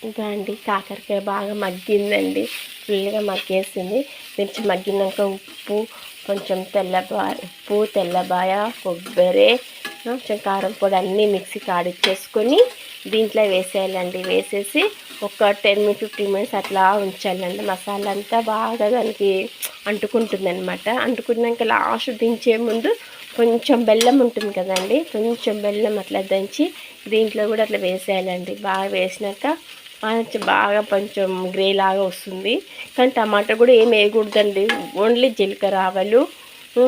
ఇంకా అండి కాకరకాయ బాగా మగ్గిందండి, ఫుల్గా మగ్గేసింది. కొంచెం మగ్గినాక ఉప్పు, కొంచెం ఉప్పు, తెల్లబాయ, కొబ్బరి, కొంచెం కారం పొడి అన్నీ మిక్సీకి ఆడిచ్చేసుకొని దీంట్లో వేసేయాలండి. వేసేసి ఒక 10-15 మినిట్స్ అట్లా ఉంచాలండి. మసాలా అంతా బాగా దానికి అంటుకుంటుంది అనమాట. అంటుకున్నాక లాస్ట్ దించే ముందు కొంచెం బెల్లం ఉంటుంది కదండి, కొంచెం బెల్లం అట్లా దంచి దీంట్లో కూడా అట్లా వేసేయాలండి. బాగా వేసినాక బాగా కొంచెం గ్రే లాగా వస్తుంది. కానీ టమాటా కూడా ఏం వేయకూడదండి, ఓన్లీ జీలకర్ర, ఆవాలు,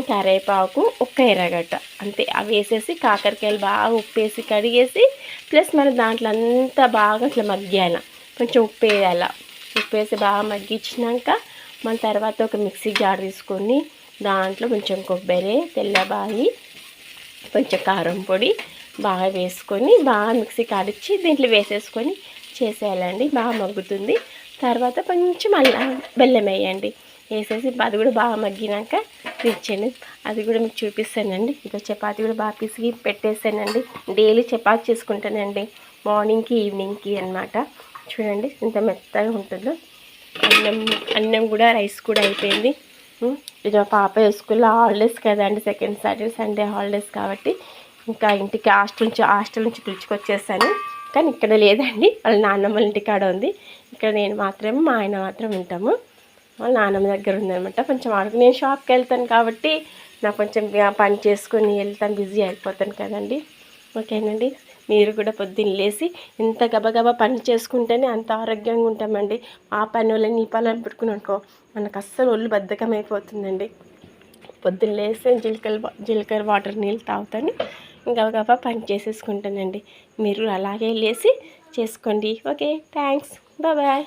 కరివేపాకు, ఒక్క ఎర్రగడ్డ అంతే. అవి వేసేసి కాకరకాయలు బాగా ఉప్పేసి కడిగేసి ప్లస్ మన దాంట్లో అంతా బాగా అట్లా మగ్గాల, కొంచెం ఉప్పు వేయాల. ఉప్పు వేసి బాగా మగ్గించినాక మన తర్వాత ఒక మిక్సీ జార్ తీసుకొని దాంట్లో కొంచెం కొబ్బరి, తెల్లబాయి, కొంచెం కారం పొడి బాగా వేసుకొని బాగా మిక్సీ కాడిచ్చి దీంట్లో వేసేసుకొని చేసేయాలండి. బాగా మగ్గుతుంది. తర్వాత కొంచెం బెల్లం వేయండి. వేసేసి అది కూడా బాగా మగ్గినాక తెచ్చండి. అది కూడా మీకు చూపిస్తానండి. ఇంకా చపాతీ కూడా బాగా పిసికి పెట్టేసానండి. డైలీ చపాతీ చేసుకుంటానండి, మార్నింగ్కి ఈవినింగ్కి అన్నమాట. చూడండి ఎంత మెత్తగా ఉంటుందో. అన్నం కూడా రైస్ కూడా అయిపోయింది. ఇది మా పాప స్కూల్లో హాలిడేస్ కదండి, సెకండ్ సాటర్డే సండే హాలిడేస్ కాబట్టి ఇంకా ఇంటికి హాస్టల్ నుంచి పిలుచుకొచ్చేసాను. కానీ ఇక్కడ లేదండి, వాళ్ళ నాన్నమ్మ ఇంటికాడ ఉంది. ఇక్కడ నేను మాత్రం, మా ఆయన మాత్రం ఉంటాము. వాళ్ళ నాన్నమ్మ దగ్గర ఉందనమాట. కొంచెం నేను షాప్కి వెళ్తాను కాబట్టి నాకు కొంచెం పని చేసుకొని వెళ్తాను, బిజీ అయిపోతాను కదండి. ఓకేనండి, మీరు కూడా పొద్దున్న లేసి ఇంత గబగబా పని చేసుకుంటేనే అంత ఆరోగ్యంగా ఉంటామండి. ఆ పని వాళ్ళని ఈ పనులను పెట్టుకుని అనుకో మనకు అస్సలు ఒళ్ళు బద్ధకం అయిపోతుందండి. పొద్దున్న లేస్తే జీలకర్ర వాటర్ నీళ్ళు తాగుతాను, గబగబా పని చేసేసుకుంటానండి. మీరు అలాగే లేసి చేసుకోండి. Okay, thanks, bye.